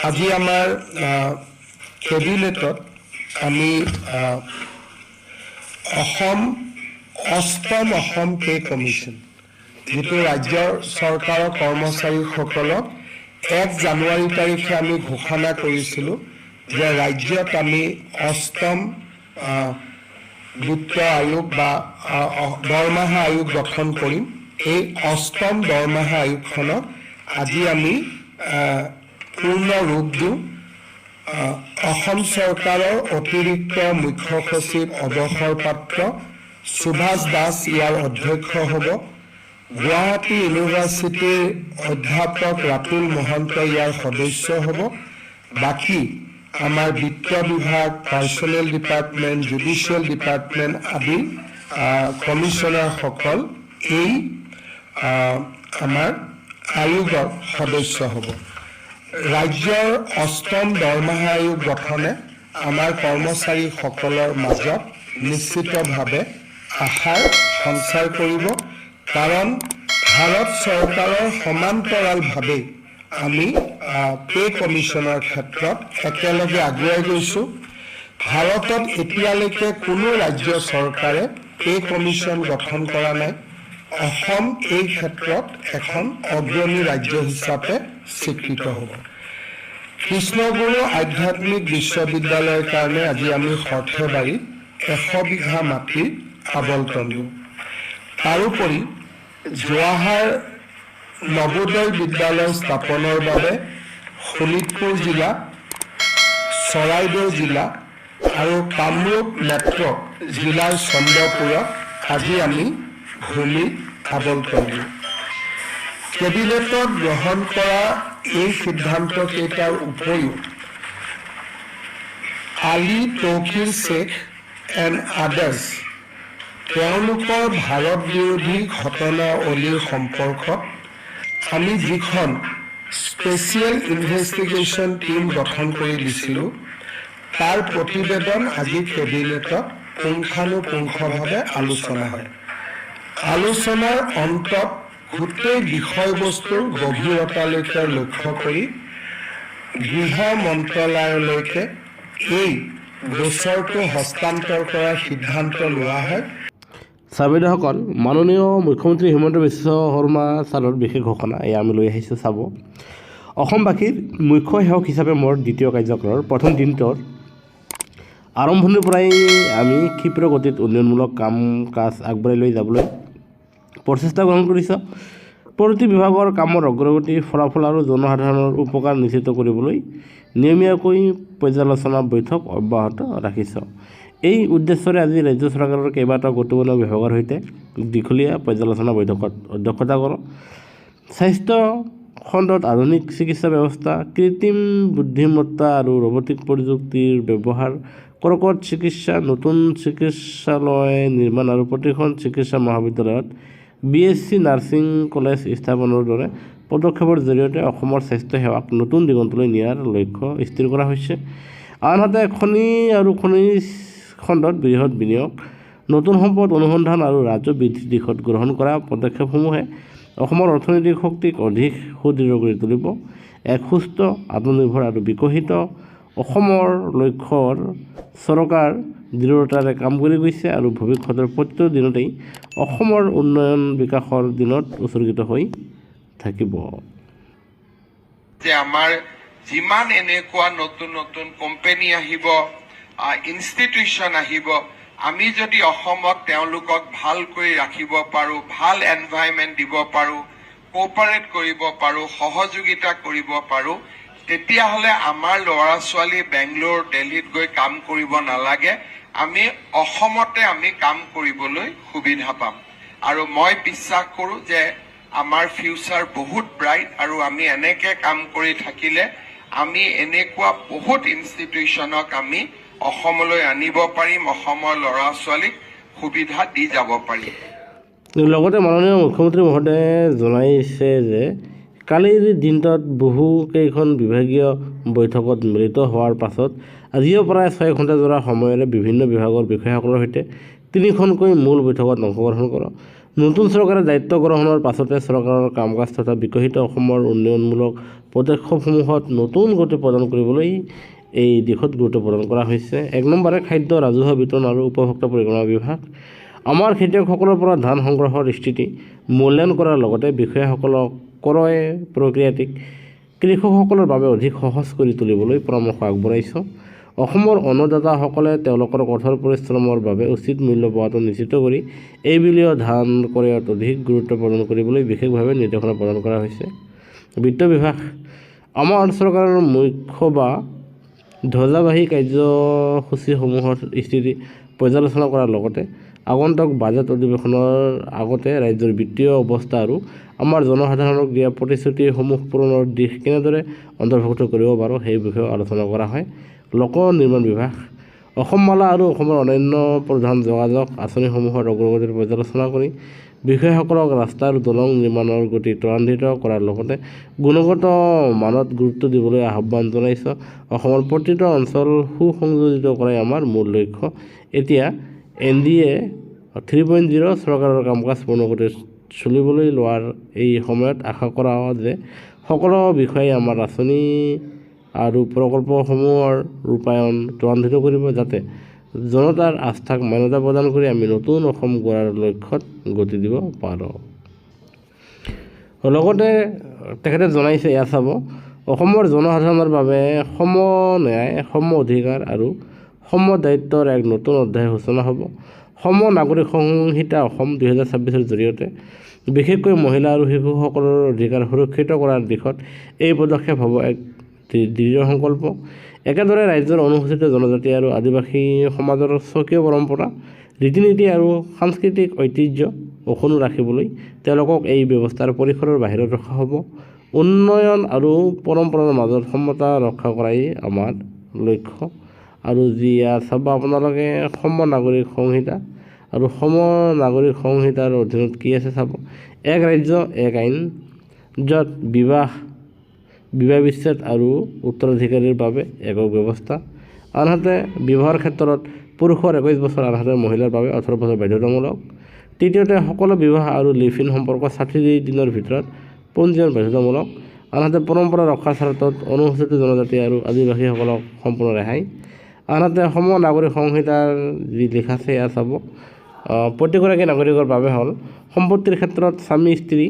আজি আমাৰ কেবিনেটত আমি অষ্টম অসম পে কমিশ্যন, যিটো ৰাজ্যৰ চৰকাৰৰ কৰ্মচাৰীসকলক 1 জানুৱাৰী তাৰিখে আমি ঘোষণা কৰিছিলোঁ যে ৰাজ্যত আমি অষ্টম বিত্ত আয়োগ বা দৰমহা আয়োগ গঠন কৰিম। এই অষ্টম দৰমহা আয়োগখনক আজি আমি পূৰ্ণ ৰূপ দিওঁ। অসম চৰকাৰৰ অতিৰিক্ত মুখ্য সচিব অৱসৰপ্ৰাপ্ত সুভাষ দাস ইয়াৰ অধ্যক্ষ হ'ব। গুৱাহাটী ইউনিভাৰ্চিটিৰ অধ্যাপক ৰাতুল মহন্ত ইয়াৰ সদস্য হ'ব। বাকী আমাৰ বিত্ত বিভাগ, পাৰ্চনেল ডিপাৰ্টমেণ্ট, জুডিচিয়েল ডিপাৰ্টমেণ্ট আদি কমিশ্যনাৰসকল এই আমাৰ আয়োগৰ সদস্য হ'ব। ৰাজ্যৰ অষ্টম দৰমহা আয়োগ গঠনে আমাৰ কৰ্মচাৰীসকলৰ মাজত নিশ্চিতভাৱে আশাৰ সঞ্চাৰ কৰিব, কাৰণ ভাৰত চৰকাৰৰ সমান্তৰালভাৱে আমি পে কমিশ্যনৰ ক্ষেত্ৰত একেলগে আগুৱাই গৈছোঁ। ভাৰতত এতিয়ালৈকে কোনো ৰাজ্য চৰকাৰে পে কমিশ্যন গঠন কৰা নাই। অসম এই ক্ষেত্ৰত এখন অগ্ৰণী ৰাজ্য হিচাপে স্বীকৃত হ'ব। কৃষ্ণগুৰু আধ্যাত্মিক বিশ্ববিদ্যালয়ৰ কাৰণে আজি আমি সৰ্থেবাৰীত 100 বিঘা মাটিৰ আবণ্টন দিওঁ। তাৰোপৰি জৱাহাৰ নৱোদয় বিদ্যালয় স্থাপনৰ বাবে শোণিতপুৰ জিলা, চৰাইদেউ জিলা আৰু কামৰূপ মেট্ৰ' জিলাৰ চন্দ্ৰপুৰত আজি আমি ভূমি আবণ্টন দিওঁ। কেবিনেটত গ্ৰহণ কৰা এই সিদ্ধান্তকেইটাৰ উপৰিও আলী তৌকিৰ শ্বেখ এণ্ড আদাৰ্ছ তেওঁলোকৰ ভাৰত বিৰোধী ঘটনাৱলীৰ সম্পৰ্কত আমি যিখন স্পেচিয়েল ইনভেষ্টিগেশ্যন টীম গঠন কৰি দিছিলোঁ, তাৰ প্ৰতিবেদন আজি কেবিনেটত পুংখানুপুংখভাৱে আলোচনা হয়। আলোচনাৰ অন্তত গোটেই বিষয়বস্তুৰ গভীৰতালৈকে লক্ষ্য কৰি গৃহ মন্ত্ৰালয়লৈকে এই গোচৰটো হস্তান্তৰ কৰাৰ সিদ্ধান্ত লোৱা হয়। চাবিদাসকল, মাননীয় মুখ্যমন্ত্ৰী হিমন্ত বিশ্ব শৰ্মা ছাৰৰ বিশেষ ঘোষণা এয়া আমি লৈ আহিছোঁ চাব। অসমবাসীৰ মুখ্য সেৱক হিচাপে মোৰ দ্বিতীয় কাৰ্যকালৰ প্ৰথম দিনটোৰ আৰম্ভণিৰ পৰাই আমি ক্ষীপ্ৰ গতিত উন্নয়নমূলক কাম কাজ আগবঢ়াই লৈ যাবলৈ প্ৰচেষ্টা গ্ৰহণ কৰিছোঁ। প্ৰতি বিভাগৰ কামৰ অগ্ৰগতি, ফলাফল আৰু জনসাধাৰণৰ উপকাৰ নিশ্চিত কৰিবলৈ নিয়মীয়াকৈ পৰ্যালোচনা বৈঠক অব্যাহত ৰাখিছোঁ। এই উদ্দেশ্যৰে আজি ৰাজ্য চৰকাৰৰ কেইবাটাও গুৰুত্বপূৰ্ণ বিভাগৰ সৈতে দীঘলীয়া পৰ্যালোচনা বৈঠকত অধ্যক্ষতা কৰোঁ। স্বাস্থ্য খণ্ডত আধুনিক চিকিৎসা ব্যৱস্থা, কৃত্ৰিম বুদ্ধিমত্তা আৰু ৰবটিক প্ৰযুক্তিৰ ব্যৱহাৰ, কৰ্কট চিকিৎসা, নতুন চিকিৎসালয় নিৰ্মাণ আৰু প্ৰতিখন চিকিৎসা মহাবিদ্যালয়ত BSc নাৰ্ছিং কলেজ স্থাপনৰ দৰে পদক্ষেপৰ জৰিয়তে অসমৰ স্বাস্থ্য সেৱাক নতুন দিগন্তলৈ নিয়াৰ লক্ষ্য স্থিৰ কৰা হৈছে। আনহাতে খনি আৰু খনিজ খণ্ডত বৃহৎ বিনিয়োগ, নতুন সম্পদ অনুসন্ধান আৰু ৰাজহ বৃদ্ধিৰ দিশত গ্ৰহণ কৰা পদক্ষেপসমূহে অসমৰ অৰ্থনৈতিক শক্তিক অধিক সুদৃঢ় কৰি তুলিব। এক সুস্থ, আত্মনিৰ্ভৰ আৰু বিকশিত অসমৰ লক্ষ্যৰ চৰকাৰ দৃঢ়তাৰে কাম কৰি গৈছে আৰু ভৱিষ্যতৰ প্ৰত্যেক দিনতেই অসমৰ উন্নয়ন বিকাশৰ দিনত উৎসৰ্গিত হৈ থাকিব। যে আমাৰ যিমান এনেকুৱা নতুন নতুন কোম্পানী আহিব, ইনষ্টিটিউশ্যন আহিব, আমি যদি অসমত তেওঁলোকক ভালকৈ ৰাখিব পাৰোঁ, ভাল এনভাইৰনমেণ্ট দিব পাৰোঁ, কোঅপাৰেট কৰিব পাৰোঁ, সহযোগিতা কৰিব পাৰোঁ, তেতিয়াহ'লে আমাৰ ল'ৰা ছোৱালী বেংগলোৰ, দিল্লীত গৈ কাম কৰিব নালাগে, আমি অসমতে আমি কাম কৰিবলৈ সুবিধা পাম। আৰু মই বিশ্বাস কৰোঁ যে আমাৰ ফিউচাৰ বহুত ব্ৰাইট, আৰু আমি এনেকৈ কাম কৰি থাকিলে আমি এনেকুৱা বহুত ইনষ্টিটিউশ্যনক আমি অসমলৈ আনিব পাৰিম, অসমৰ ল'ৰা ছোৱালীক সুবিধা দি যাব পাৰিম। লগতে মাননীয় মুখ্যমন্ত্ৰী মহোদয়ে জনাইছে যে কালিৰ দিনটোত বহুকেইখন বিভাগীয় বৈঠকত মিলিত হোৱাৰ পাছত আজিও প্ৰায় 6 ঘণ্টাজোৰা সময়েৰে বিভিন্ন বিভাগৰ বিষয়াসকলৰ সৈতে 3খনকৈ মূল বৈঠকত অংশগ্ৰহণ কৰোঁ। নতুন চৰকাৰে দায়িত্ব গ্ৰহণৰ পাছতে চৰকাৰৰ কাম কাজ তথা বিকশিত অসমৰ উন্নয়নমূলক পদক্ষেপসমূহত নতুন গতি প্ৰদান কৰিবলৈ এই দিশত গুৰুত্ব প্ৰদান কৰা হৈছে। 1 নম্বৰে খাদ্য ৰাজহুৱা বিতৰণ আৰু উপভোক্তা পৰিক্ৰমা বিভাগ। আমাৰ খেতিয়কসকলৰ পৰা ধান সংগ্ৰহৰ স্থিতি মূল্যায়ন কৰাৰ লগতে বিষয়াসকলক ক্ৰয় প্ৰক্ৰিয়াটিক কৃষকসকলৰ বাবে অধিক সহজ কৰি তুলিবলৈ পৰামৰ্শ আগবঢ়াইছোঁ। অসমৰ অন্নদাতাসকলে তেওঁলোকৰ কঠোৰ পৰিশ্ৰমৰ বাবে উচিত মূল্য পোৱাটো নিশ্চিত কৰি এইবুলিও ধান ক্ৰয়ত অধিক গুৰুত্ব প্ৰদান কৰিবলৈ বিশেষভাৱে নিৰ্দেশনা প্ৰদান কৰা হৈছে। বিত্ত বিভাগ। আমাৰ চৰকাৰৰ মুখ্য বা ধ্বজাবাহী কাৰ্যসূচীসমূহৰ স্থিতি পৰ্যালোচনা কৰাৰ লগতে আগন্তুক বাজেট অধিৱেশনৰ আগতে ৰাজ্যৰ বিত্তীয় অৱস্থা আৰু আমাৰ জনসাধাৰণক দিয়া প্ৰতিশ্ৰুতিসমূহ পূৰণৰ দিশ কেনেদৰে অন্তৰ্ভুক্ত কৰিব পাৰোঁ সেই বিষয়েও আলোচনা কৰা হয়। লোক নিৰ্মাণ বিভাগ। অসম মালা আৰু অসমৰ অন্যান্য প্ৰধান যোগাযোগ আঁচনিসমূহৰ অগ্ৰগতিৰ পৰ্যালোচনা কৰি বিষয়াসকলক ৰাস্তা আৰু দলং নিৰ্মাণৰ গতি ত্বৰান্বিত কৰাৰ লগতে গুণগত মানত গুৰুত্ব দিবলৈ আহ্বান জনাইছোঁ। অসমৰ প্ৰতিটো অঞ্চল সুসংযোজিত কৰাই আমাৰ মূল লক্ষ্য। এতিয়া NDA 3.0 চৰকাৰৰ কাম কাজ পূৰ্ণগতিত চলিবলৈ লোৱাৰ এই সময়ত আশা কৰা যে সকলো বিষয়াই আমাৰ আঁচনি আৰু প্ৰকল্পসমূহৰ ৰূপায়ণ ত্বৰান্বিত কৰিব, যাতে জনতাৰ আস্থাক মান্যতা প্ৰদান কৰি আমি নতুন অসম গঢ়াৰ লক্ষ্যত গতি দিব পাৰোঁ। লগতে তেখেতে জনাইছে, এয়া চাব, অসমৰ জনসাধাৰণৰ বাবে সম ন্যায়, সম অধিকাৰ আৰু সম দায়িত্বৰ এক নতুন অধ্যায় সূচনা হ'ব। সম নাগৰিক সংহিতা অসম 2026ৰ জৰিয়তে বিশেষকৈ মহিলা আৰু শিশুসকলৰ অধিকাৰ সুৰক্ষিত কৰাৰ দিশত এই পদক্ষেপ হ'ব এক দৃঢ় সংকল্প। একেদৰে ৰাজ্যৰ অনুসূচিত জনজাতি আৰু আদিবাসী সমাজৰ স্বকীয় পৰম্পৰা, ৰীতি নীতি আৰু সাংস্কৃতিক ঐতিহ্য অক্ষুণ্ণ ৰাখিবলৈ তেওঁলোকক এই ব্যৱস্থাৰ পৰিসৰৰ বাহিৰত ৰখা হ'ব। উন্নয়ন আৰু পৰম্পৰাৰ মাজত সমতা ৰক্ষা কৰাই আমাৰ লক্ষ্য। আৰু যি চাব আপোনালোকে সম নাগৰিক সংহিতা আৰু সম নাগৰিক সংহিতাৰ অধীনত কি আছে চাব। এক ৰাজ্য এক আইন, য'ত বিবাহ বিচ্ছেদ আৰু উত্তৰাধিকাৰীৰ বাবে একক ব্যৱস্থা। আনহাতে বিবাহৰ ক্ষেত্ৰত পুৰুষৰ 21 বছৰ, আনহাতে মহিলাৰ বাবে 18 বছৰ বাধ্যতামূলক। তৃতীয়তে সকলো বিবাহ আৰু লিভ ইন সম্পৰ্ক 60 দিনৰ ভিতৰত পঞ্জীয়ন বাধ্যতামূলক। আনহাতে পৰম্পৰা ৰক্ষাৰ স্বাৰ্থত অনুসূচিত জনজাতি আৰু আদিবাসীসকলক সম্পূৰ্ণ ৰেহাই। আনহাতে সম নাগৰিক সংহিতাৰ যি লিখা আছে এয়া চাব, প্ৰতিগৰাকী নাগৰিকৰ বাবে হ'ল সম্পত্তিৰ ক্ষেত্ৰত স্বামী স্ত্ৰী,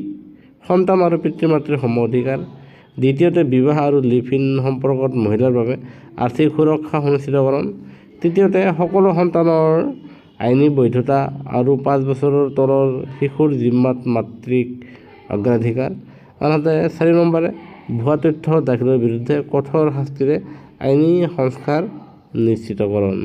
সন্তান আৰু পিতৃ মাতৃৰ সম অধিকাৰ। দ্বিতীয়তে বিবাহ আৰু লিভ ইন সম্পৰ্কত মহিলাৰ বাবে আৰ্থিক সুৰক্ষা সুনিশ্চিতকৰণ। তৃতীয়তে সকলো সন্তানৰ আইনী বৈধতা আৰু 5 বছৰৰ তলৰ শিশুৰ জিম্মাত মাতৃক অগ্ৰাধিকাৰ। আনহাতে 4 নম্বৰে ভুৱা তথ্য দাখিলৰ বিৰুদ্ধে কঠোৰ শাস্তিৰে আইনী সংস্কাৰ নিশ্চিতকৰণ।